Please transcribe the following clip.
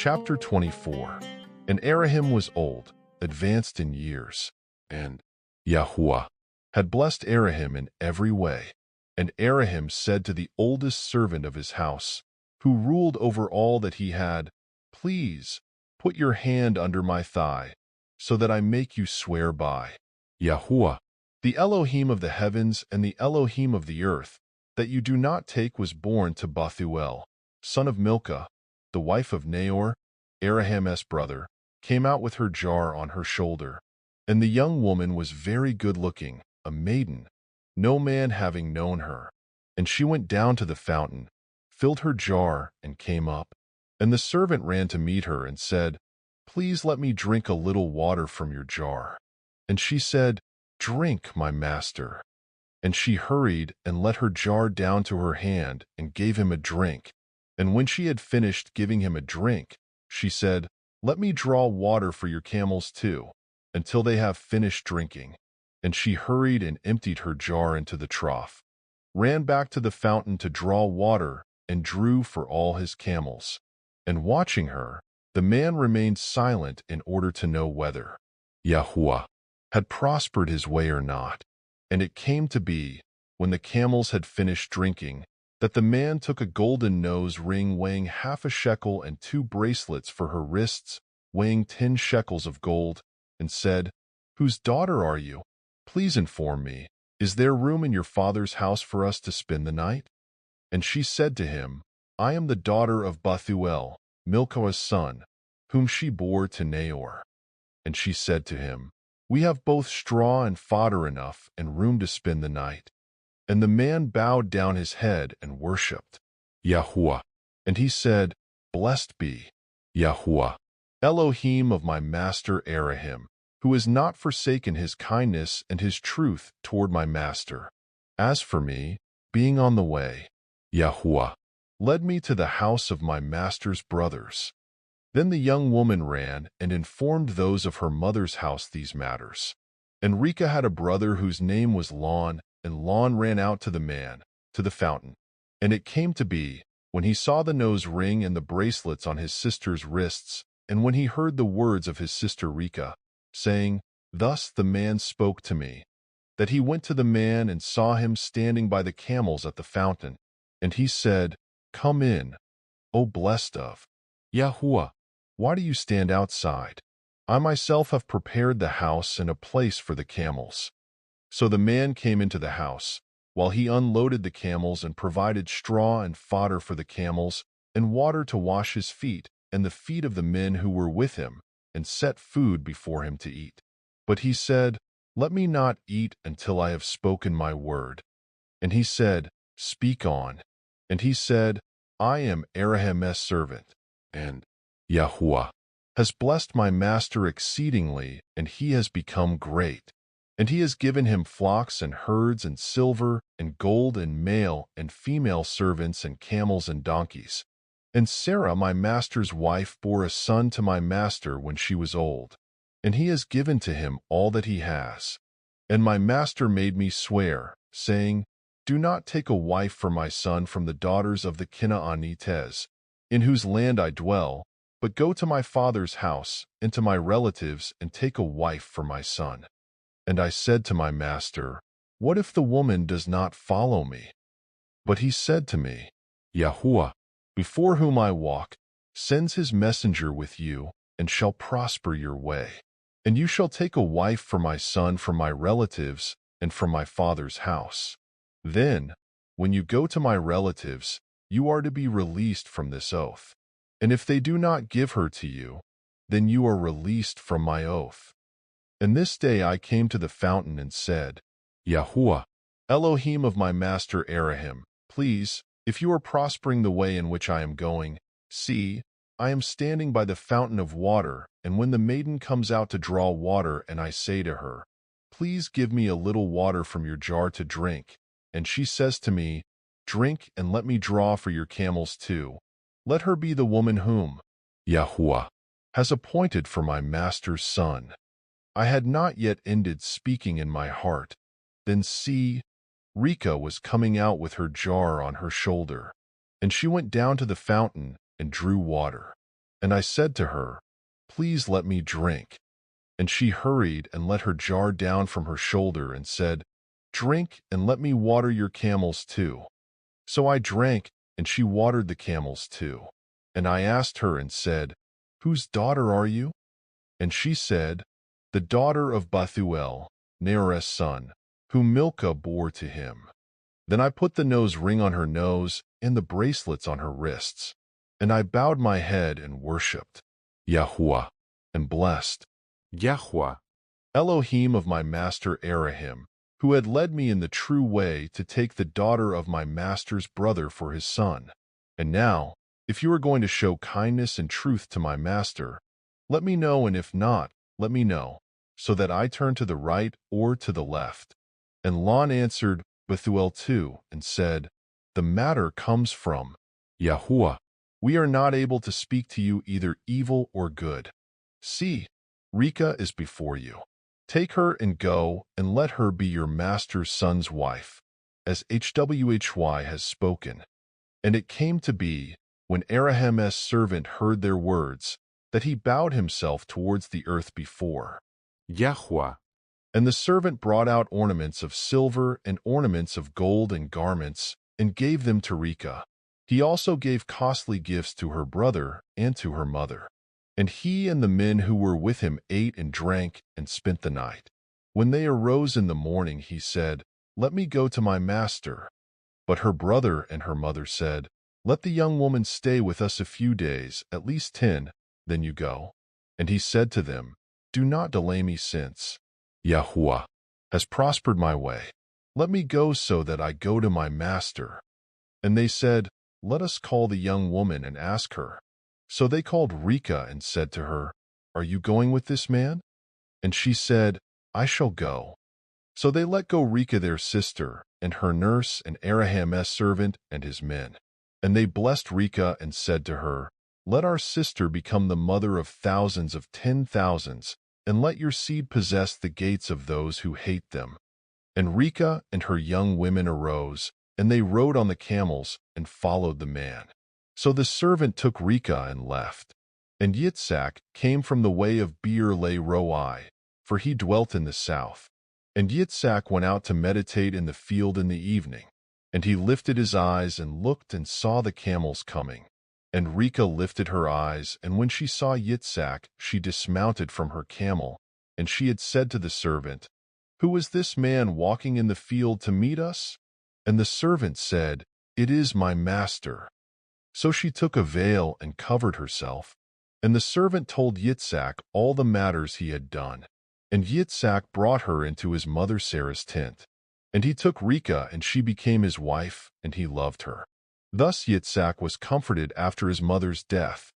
Chapter 24. And Elohim was old, advanced in years, and YAHUAH had blessed Elohim in every way. And Elohim said to the oldest servant of his house, who ruled over all that he had, "Please, put your hand under my thigh, so that I make you swear by YAHUAH, the Elohim of the heavens and the Elohim of the earth, that you do not take was born to Bethuel, son of Milcah, the wife of Nahor, Elohim's brother, came out with her jar on her shoulder. And the young woman was very good-looking, a maiden, no man having known her. And she went down to the fountain, filled her jar, and came up. And the servant ran to meet her and said, "Please let me drink a little water from your jar." And she said, "Drink, my master." And she hurried and let her jar down to her hand and gave him a drink. And when she had finished giving him a drink, she said, "Let me draw water for your camels too, until they have finished drinking." And she hurried and emptied her jar into the trough, ran back to the fountain to draw water, and drew for all his camels. And watching her, the man remained silent in order to know whether YAHUAH had prospered his way or not. And it came to be, when the camels had finished drinking, that the man took a golden nose ring weighing 1/2 shekel and 2 bracelets for her wrists, weighing 10 shekels of gold, and said, "Whose daughter are you? Please inform me. Is there room in your father's house for us to spend the night?" And she said to him, "I am the daughter of Bethuel, Milcah's son, whom she bore to Nahor." And she said to him, "We have both straw and fodder enough and room to spend the night." And the man bowed down his head and worshipped YAHUAH. And he said, "Blessed be YAHUAH, Elohim of my master Elohim, who has not forsaken his kindness and his truth toward my master. As for me, being on the way, YAHUAH led me to the house of my master's brothers." Then the young woman ran and informed those of her mother's house these matters. And Rebekah had a brother whose name was Lon, and Lon ran out to the man, to the fountain. And it came to be, when he saw the nose ring and the bracelets on his sister's wrists, and when he heard the words of his sister Rebekah, saying, "Thus the man spoke to me," that he went to the man and saw him standing by the camels at the fountain. And he said, "Come in, O blessed of YAHUAH. Why do you stand outside? I myself have prepared the house and a place for the camels." So the man came into the house, while he unloaded the camels and provided straw and fodder for the camels, and water to wash his feet and the feet of the men who were with him, and set food before him to eat. But he said, "Let me not eat until I have spoken my word." And he said, "Speak on." And he said, "I am Elohim's servant, and YAHUAH has blessed my master exceedingly, and he has become great. And he has given him flocks and herds and silver and gold and male and female servants and camels and donkeys. And Sarah, my master's wife, bore a son to my master when she was old. And he has given to him all that he has. And my master made me swear, saying, 'Do not take a wife for my son from the daughters of the Canaanites, in whose land I dwell, but go to my father's house and to my relatives and take a wife for my son.' And I said to my master, 'What if the woman does not follow me?' But he said to me, 'YAHUAH, before whom I walk, sends his messenger with you, and shall prosper your way. And you shall take a wife for my son from my relatives and from my father's house. Then, when you go to my relatives, you are to be released from this oath. And if they do not give her to you, then you are released from my oath.' And this day I came to the fountain and said, 'YAHUAH, Elohim of my master Elohim, please, if you are prospering the way in which I am going, see, I am standing by the fountain of water, and when the maiden comes out to draw water, and I say to her, "Please give me a little water from your jar to drink," and she says to me, "Drink and let me draw for your camels too," let her be the woman whom YAHUAH has appointed for my master's son." I had not yet ended speaking in my heart. Then see, Rebekah was coming out with her jar on her shoulder, and she went down to the fountain and drew water. And I said to her, "Please let me drink." And she hurried and let her jar down from her shoulder and said, "Drink and let me water your camels too." So I drank, and she watered the camels too. And I asked her and said, "Whose daughter are you?" And she said, "The daughter of Bethuel, Naar's son, whom Milcah bore to him." Then I put the nose ring on her nose and the bracelets on her wrists. And I bowed my head and worshipped YAHUAH and blessed YAHUAH Elohim of my master Elohim, who had led me in the true way to take the daughter of my master's brother for his son. And now, if you are going to show kindness and truth to my master, let me know, and if not, let me know, so that I turn to the right or to the left. And Lon answered Bethuel too, and said, "The matter comes from YAHUAH. We are not able to speak to you either evil or good. See, Rebekah is before you. Take her and go, and let her be your master's son's wife, as YAHUAH has spoken." And it came to be, when Elohim's servant heard their words, that he bowed himself towards the earth before YAHUAH. And the servant brought out ornaments of silver and ornaments of gold and garments, and gave them to Rebekah. He also gave costly gifts to her brother and to her mother. And he and the men who were with him ate and drank and spent the night. When they arose in the morning, he said, "Let me go to my master." But her brother and her mother said, "Let the young woman stay with us a few days, at least 10, then you go." And he said to them, "Do not delay me, since YAHUAH has prospered my way. Let me go so that I go to my master." And they said, "Let us call the young woman and ask her." So they called Rebekah and said to her, "Are you going with this man?" And she said, "I shall go." So they let go Rebekah their sister, and her nurse, and Elohim's servant, and his men. And they blessed Rebekah and said to her, "Let our sister become the mother of thousands of 10,000s, and let your seed possess the gates of those who hate them." And Rebekah and her young women arose, and they rode on the camels and followed the man. So the servant took Rebekah and left. And Yitzhak came from the way of Beer-lahai-roi, for he dwelt in the south. And Yitzhak went out to meditate in the field in the evening. And he lifted his eyes and looked and saw the camels coming. And Rebekah lifted her eyes, and when she saw Yitzhak, she dismounted from her camel. And she had said to the servant, "Who is this man walking in the field to meet us?" And the servant said, "It is my master." So she took a veil and covered herself. And the servant told Yitzhak all the matters he had done. And Yitzhak brought her into his mother Sarah's tent. And he took Rebekah, and she became his wife, and he loved her. Thus Yitzhak was comforted after his mother's death.